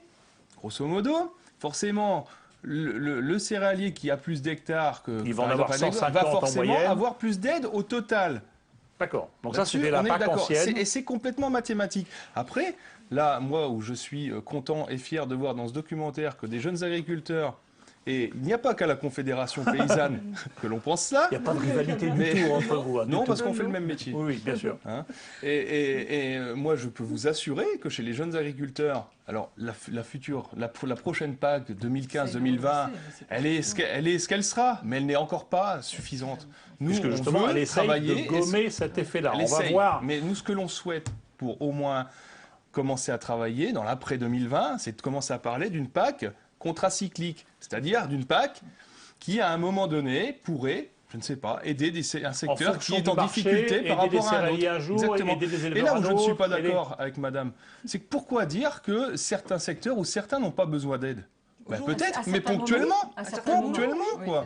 grosso modo, forcément... Le céréalier qui a plus d'hectares que il va en avoir 150 va forcément en moyenne. avoir plus d'aide au total. D'accord. Donc ça, c'était la PAC ancienne. Et c'est complètement mathématique. Après, là, moi, où je suis content et fier de voir dans ce documentaire que des jeunes agriculteurs, et il n'y a pas qu'à la Confédération paysanne que l'on pense ça. Il n'y a pas de rivalité du tout entre vous. Non, parce qu'on fait le même métier. Oui, bien sûr. Et moi, je peux vous assurer que chez les jeunes agriculteurs, alors la prochaine PAC 2015-2020, elle est ce qu'elle sera, mais elle n'est encore pas suffisante. Nous, puisque justement, elle essaye de gommer cet effet-là. On va voir. Mais nous, ce que l'on souhaite pour au moins commencer à travailler dans l'après 2020, c'est de commencer à parler d'une PAC contracyclique, c'est-à-dire d'une PAC qui, à un moment donné, pourrait, je ne sais pas, aider un secteur qui est en difficulté par rapport à un autre. Exactement. Et là où je ne suis pas d'accord avec madame, c'est que pourquoi dire que certains secteurs ou certains n'ont pas besoin d'aide? Peut-être, mais ponctuellement. Quoi.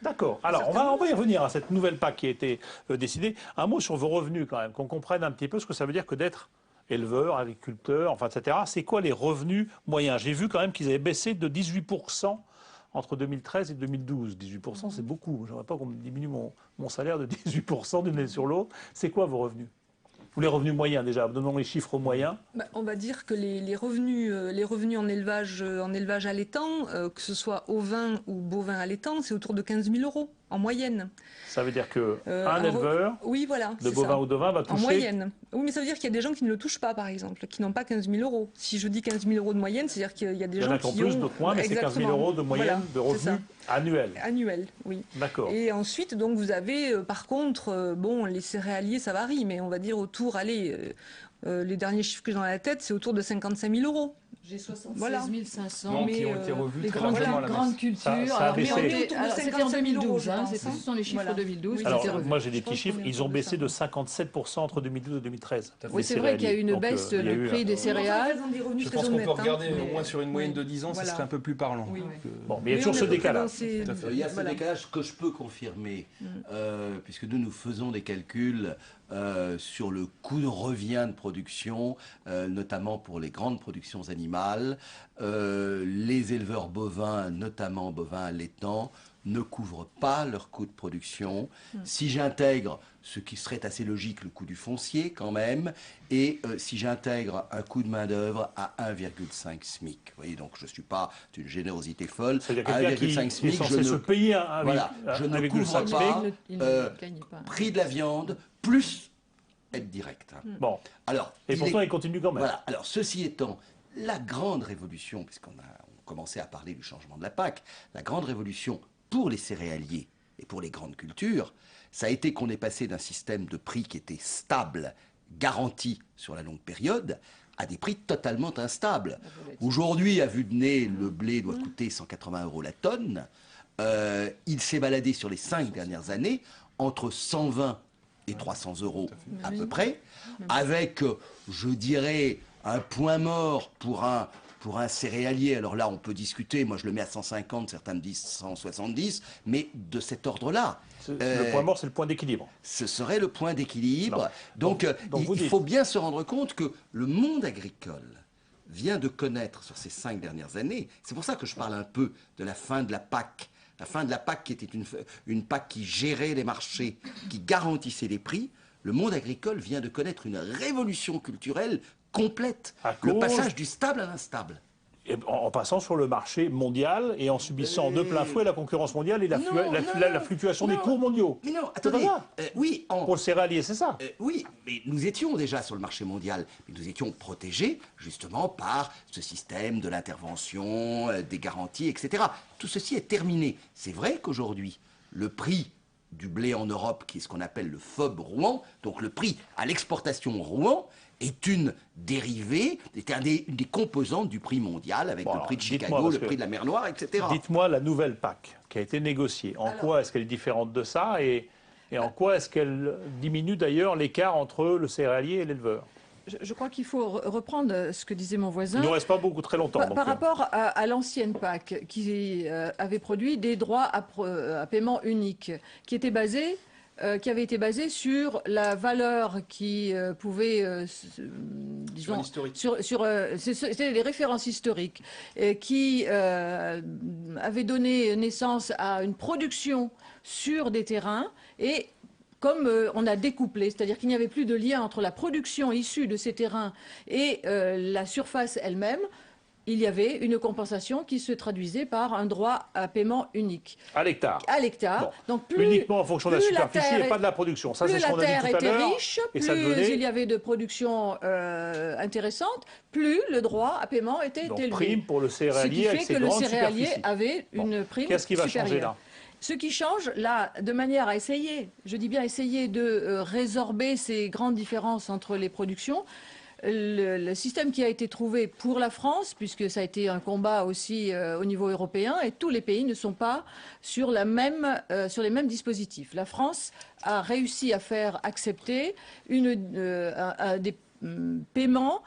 D'accord. Alors, on va y revenir à cette nouvelle PAC qui a été décidée. Un mot sur vos revenus, quand même, qu'on comprenne un petit peu ce que ça veut dire que d'être éleveur, agriculteur, enfin, etc. C'est quoi les revenus moyens? J'ai vu quand même qu'ils avaient baissé de 18% entre 2013 et 2012. 18%, c'est beaucoup. Je n'aimerais pas qu'on me diminue mon salaire de 18% d'une année sur l'autre. C'est quoi vos revenus? Ou les revenus moyens déjà? Donnons les chiffres moyens. On va dire que les revenus en élevage allaitant, que ce soit ovin ou bovin allaitant, c'est autour de 15 000 € en moyenne. Ça veut dire qu'un éleveur de bovin ou d'ovin va toucher... En moyenne. Oui, mais ça veut dire qu'il y a des gens qui ne le touchent pas, par exemple, qui n'ont pas 15 000 €. Si je dis 15 000 € de moyenne, c'est-à-dire qu'il y a des gens qui ont... Il y en a plus, d'autres moins, mais c'est 15 000 € de moyenne de revenus annuels. Annuels, oui. D'accord. Et ensuite, donc, vous avez, par contre, les céréaliers, ça varie, mais on va dire autour, les derniers chiffres que j'ai dans la tête, c'est autour de 55 000 €. J'ai 76 500, qui ont été revus les très rapidement à la grandes cultures. Ça a baissé. C'était en 2012, ce sont les chiffres de 2012. Alors, moi j'ai des petits chiffres, ils ont baissé de 57% entre 2012 et 2013. Oui, c'est vrai qu'il y a eu une baisse du prix des céréales. Je pense qu'on peut regarder au moins sur une moyenne de 10 ans, ça serait un peu plus parlant. Bon, mais il y a toujours ce décalage. Il y a ce décalage que je peux confirmer, puisque nous faisons des calculs sur le coût de revient de production, notamment pour les grandes productions animales. Les éleveurs bovins, notamment bovins allaitants, ne couvrent pas leur coût de production. Si j'intègre, ce qui serait assez logique, le coût du foncier quand même, et si j'intègre un coût de main-d'œuvre à 1,5 SMIC. Vous voyez, donc je ne suis pas d'une générosité folle. À 1,5 SMIC, je ne couvre pas prix de la viande plus aide directe. Hein. Bon. Alors, et pourtant, il continue quand même. Voilà. Alors, ceci étant, la grande révolution, puisqu'on a commencé à parler du changement de la PAC, la grande révolution pour les céréaliers et pour les grandes cultures, ça a été qu'on est passé d'un système de prix qui était stable, garanti sur la longue période, à des prix totalement instables. Aujourd'hui, à vue de nez, le blé doit coûter 180 € la tonne. Il s'est baladé sur les 5 dernières années entre 120 et 300 € à peu près, avec, je dirais, un point mort pour un céréalier. Alors là, on peut discuter, moi je le mets à 150, certains me disent 170, mais de cet ordre-là. Le point mort, c'est le point d'équilibre. Ce serait le point d'équilibre. Donc il faut bien se rendre compte que le monde agricole vient de connaître sur ces 5 dernières années, c'est pour ça que je parle un peu de la fin de la PAC. La fin de la PAC qui était une PAC qui gérait les marchés, qui garantissait les prix. Le monde agricole vient de connaître une révolution culturelle complète. Le passage du stable à l'instable. En passant sur le marché mondial et en subissant de plein fouet la concurrence mondiale et la fluctuation des cours mondiaux. Mais non, attendez. Oui, pour le céréalier, c'est ça. Oui, mais nous étions déjà sur le marché mondial. Mais nous étions protégés justement par ce système de l'intervention, des garanties, etc. Tout ceci est terminé. C'est vrai qu'aujourd'hui, le prix du blé en Europe, qui est ce qu'on appelle le FOB Rouen, donc le prix à l'exportation Rouen, est une dérivée, est une des composantes du prix mondial, avec le prix de Chicago, le prix de la mer Noire, etc. Dites-moi la nouvelle PAC qui a été négociée. En quoi est-ce qu'elle est différente de ça et en quoi est-ce qu'elle diminue d'ailleurs l'écart entre le céréalier et l'éleveur? Je crois qu'il faut reprendre ce que disait mon voisin. Il ne reste pas très longtemps. Par rapport à l'ancienne PAC, qui avait produit des droits à paiement unique, qui avait été basé sur la valeur qui pouvait, disons, c'était des références historiques, qui avaient donné naissance à une production sur des terrains et comme on a découplé, c'est-à-dire qu'il n'y avait plus de lien entre la production issue de ces terrains et la surface elle-même, il y avait une compensation qui se traduisait par un droit à paiement unique. À l'hectare. À l'hectare. Bon. Donc plus, uniquement en fonction de la superficie et pas de la production. Ça, plus la terre était riche, plus il y avait de production intéressante, plus le droit à paiement était élevé. Prime pour le céréalier. Ce qui fait que le céréalier avait une prime supérieure. Qu'est-ce qui va changer là? Ce qui change, là, de manière à essayer, je dis bien essayer de résorber ces grandes différences entre les productions, le système qui a été trouvé pour la France, puisque ça a été un combat aussi au niveau européen, et tous les pays ne sont pas sur les mêmes dispositifs. La France a réussi à faire accepter des paiements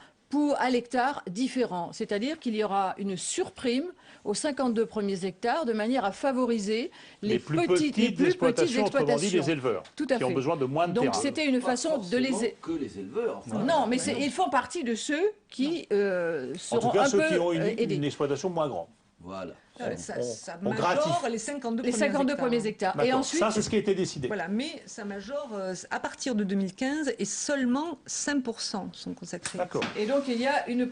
à l'hectare différents, c'est-à-dire qu'il y aura une surprime aux 52 premiers hectares de manière à favoriser les plus petites exploitations. Autrement dit, les éleveurs, tout à qui ont besoin de moins de terrain. Donc c'était une façon de les... que les éleveurs. Enfin, non, mais ils font partie de ceux qui seront en tout cas, un ceux peu qui ont aidés. une exploitation moins grande. Voilà. Ça majore les 52 premiers hectares. Et ensuite, ça, c'est ce qui a été décidé. Voilà, mais ça majore à partir de 2015 et seulement 5% sont consacrés. D'accord. Et donc, il y a une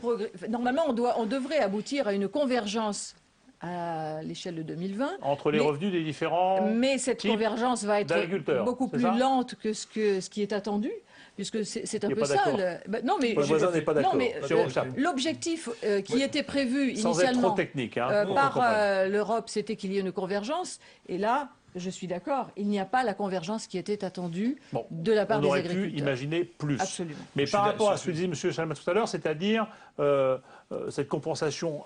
normalement, on devrait aboutir à une convergence à l'échelle de 2020. Entre les revenus des différents Mais cette convergence va être beaucoup plus lente que ce qui est attendu. Puisque c'est un peu ça. Non, mais le voisin n'est pas d'accord. L'objectif qui était prévu initialement sans être trop technique, par l'Europe, c'était qu'il y ait une convergence. Et là, je suis d'accord, il n'y a pas la convergence qui était attendue de la part des agriculteurs. On aurait pu imaginer plus. Absolument. Mais par rapport à ce que disait M. Chalmin tout à l'heure, c'est-à-dire cette compensation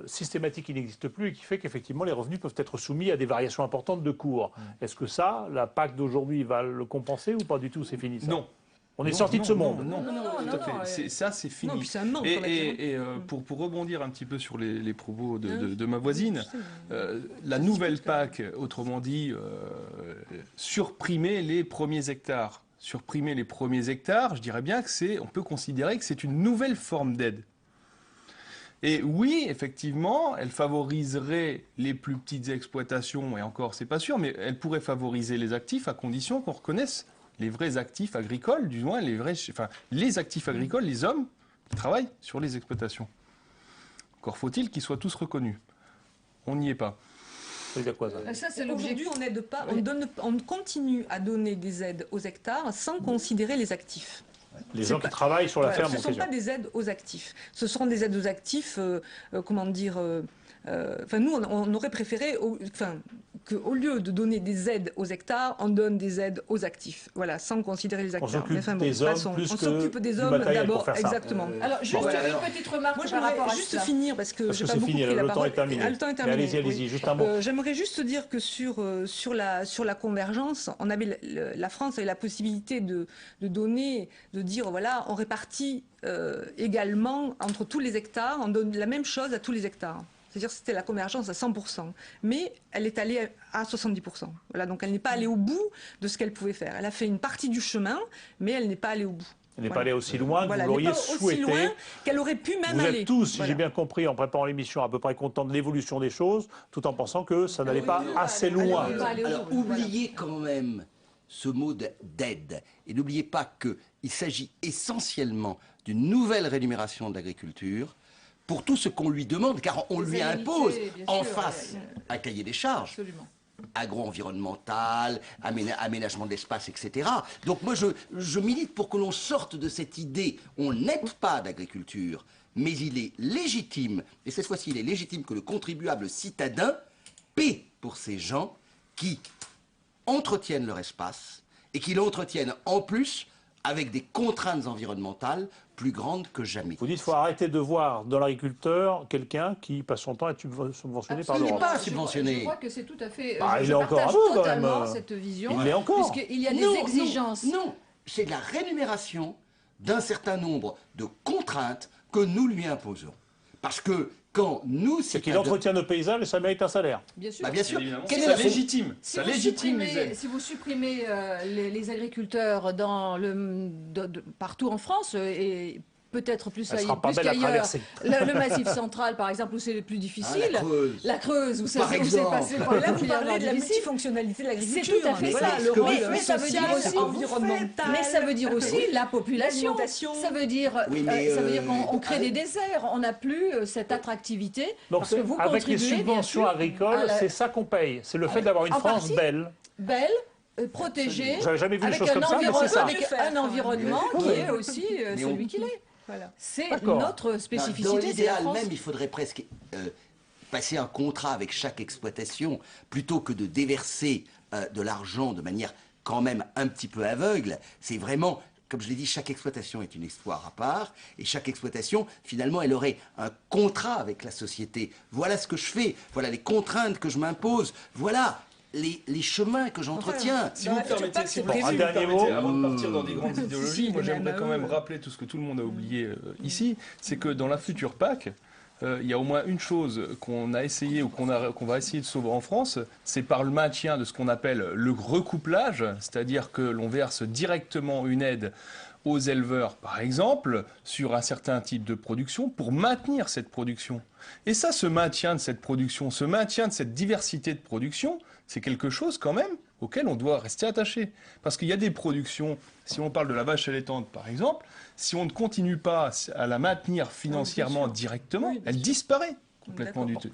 systématique qui n'existe plus et qui fait qu'effectivement les revenus peuvent être soumis à des variations importantes de cours. Est-ce que ça, la PAC d'aujourd'hui va le compenser ou pas du tout? C'est fini ça? Non. On est sorti de ce monde. Non, tout à fait. Ça, c'est fini. Non, puis ça manque, et pour rebondir un petit peu sur les propos de ma voisine, la nouvelle PAC, autrement dit, surprimer les premiers hectares. Surprimer les premiers hectares, je dirais bien on peut considérer que c'est une nouvelle forme d'aide. Et oui, effectivement, elle favoriserait les plus petites exploitations, et encore, c'est pas sûr, mais elle pourrait favoriser les actifs à condition qu'on reconnaisse les vrais actifs agricoles, du moins les actifs agricoles, les hommes qui travaillent sur les exploitations. Encore faut-il qu'ils soient tous reconnus. On n'y est pas. Ça, c'est l'objectif. On n'aide pas, on continue à donner des aides aux hectares sans considérer les actifs. Les gens qui travaillent sur la ferme. Ce ne sont pas des aides aux actifs. Ce seront des aides aux actifs, comment dire... nous, on aurait préféré qu'au lieu de donner des aides aux hectares, on donne des aides aux actifs. Voilà, sans considérer les hectares. On s'occupe des hommes plus on s'occupe des hommes d'abord, exactement. Alors, juste une petite remarque. Moi, j'aimerais juste finir, parce que je n'ai pas beaucoup pris la parole. Le temps est terminé. Le temps est terminé. Allez-y, juste un mot. J'aimerais juste dire que sur la convergence, la France avait la possibilité de donner, de dire, voilà, on répartit également entre tous les hectares, on donne la même chose à tous les hectares. C'est-à-dire que c'était la convergence à 100%, mais elle est allée à 70%. Voilà, donc elle n'est pas allée au bout de ce qu'elle pouvait faire. Elle a fait une partie du chemin, mais elle n'est pas allée au bout. Elle n'est pas allée aussi loin que vous l'auriez souhaité. Aussi loin qu'elle aurait pu même aller. Vous êtes tous, si j'ai bien compris, en préparant l'émission, à peu près contents de l'évolution des choses, tout en pensant que ça n'allait pas assez loin. Alors, oubliez quand même ce mot d'aide. Et n'oubliez pas qu'il s'agit essentiellement d'une nouvelle rémunération de l'agriculture pour tout ce qu'on lui demande, car on lui impose en face un cahier des charges. Absolument. Agro-environnemental, aménagement de l'espace, etc. Donc moi, je milite pour que l'on sorte de cette idée. On n'aide pas d'agriculture, mais il est légitime, et cette fois-ci, il est légitime que le contribuable citadin paie pour ces gens qui entretiennent leur espace et qui l'entretiennent en plus avec des contraintes environnementales plus grandes que jamais. Vous dites qu'il faut arrêter de voir dans l'agriculteur quelqu'un qui passe son temps à être subventionné par l'Europe. Il n'est pas subventionné. Je crois que c'est tout à fait... il est encore à vous, quand même. Cette vision. Il l'est encore. Puisqu'il y a des exigences. Non, c'est de la rémunération d'un certain nombre de contraintes que nous lui imposons. Parce que quand nous... C'est qu'il entretient nos paysages et ça mérite un salaire. Bien sûr. Bah bien sûr. Ça légitime. Ça légitime les aides. Si vous supprimez les agriculteurs partout en France, et peut-être plus qu'ailleurs, le Massif central, par exemple, où c'est le plus difficile, la Creuse, où c'est passé pour là, vous parlez de la multifonctionnalité de l'agriculture. C'est tout à fait ça. Mais ça veut dire aussi environnemental. Mais ça veut dire aussi la population. Ça veut dire qu'on crée des déserts. On n'a plus cette attractivité. Donc parce que vous avec les subventions agricoles, c'est ça qu'on paye. C'est le fait d'avoir une France belle. Protégée, j'avais jamais vu avec une chose comme ça, mais c'est ça. Avec un environnement qui est aussi celui qu'il est. Voilà. C'est notre spécificité. Dans l'idéal même, il faudrait presque passer un contrat avec chaque exploitation plutôt que de déverser de l'argent de manière quand même un petit peu aveugle. C'est vraiment, comme je l'ai dit, chaque exploitation est une histoire à part et chaque exploitation, finalement, elle aurait un contrat avec la société. Voilà ce que je fais, voilà les contraintes que je m'impose, voilà les chemins que j'entretiens. Si vous me permettez, avant de partir dans des grandes idéologies, moi j'aimerais quand même rappeler tout ce que tout le monde a oublié ici, c'est que dans la future PAC, il y a au moins une chose qu'on a essayé ou qu'on va essayer de sauver en France, c'est par le maintien de ce qu'on appelle le recouplage, c'est-à-dire que l'on verse directement une aide aux éleveurs, par exemple, sur un certain type de production, pour maintenir cette production. Et ça, ce maintien de cette production, ce maintien de cette diversité de production, c'est quelque chose quand même auquel on doit rester attaché. Parce qu'il y a des productions, si on parle de la vache allaitante par exemple, si on ne continue pas à la maintenir financièrement directement, elle disparaît complètement du tout.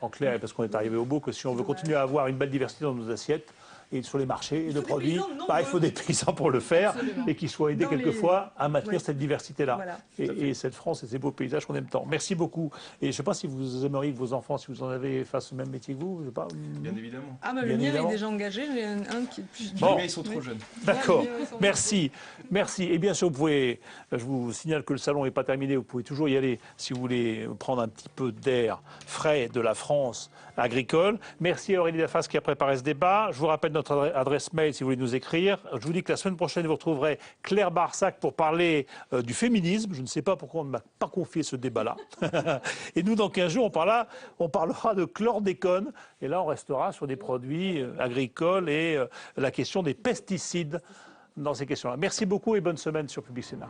En clair, parce qu'on est arrivé au bout, que si on veut continuer à avoir une belle diversité dans nos assiettes, et sur les marchés de produits, il faut des paysans pour le faire. Absolument. Et qu'ils soient aidés quelquefois à maintenir cette diversité-là. Voilà, et cette France et ces beaux paysages qu'on aime tant. Merci beaucoup. Et je ne sais pas si vous aimeriez que vos enfants, si vous en avez, fassent le même métier que vous. Je sais pas. Bien évidemment. Ah, mais le mien est déjà engagé. J'ai un qui est plus... Bon. Mais ils sont trop jeunes. D'accord. Merci. Merci. Et bien sûr, vous pouvez, je vous signale que le salon n'est pas terminé. Vous pouvez toujours y aller si vous voulez prendre un petit peu d'air frais de la France agricole. Merci à Aurélie Lafasse qui a préparé ce débat. Je vous rappelle notre adresse mail si vous voulez nous écrire. Je vous dis que la semaine prochaine, vous retrouverez Claire Barsac pour parler du féminisme. Je ne sais pas pourquoi on ne m'a pas confié ce débat-là. Et nous, dans 15 jours, on parlera de chlordécone. Et là, on restera sur des produits agricoles et la question des pesticides dans ces questions-là. Merci beaucoup et bonne semaine sur Public Sénat.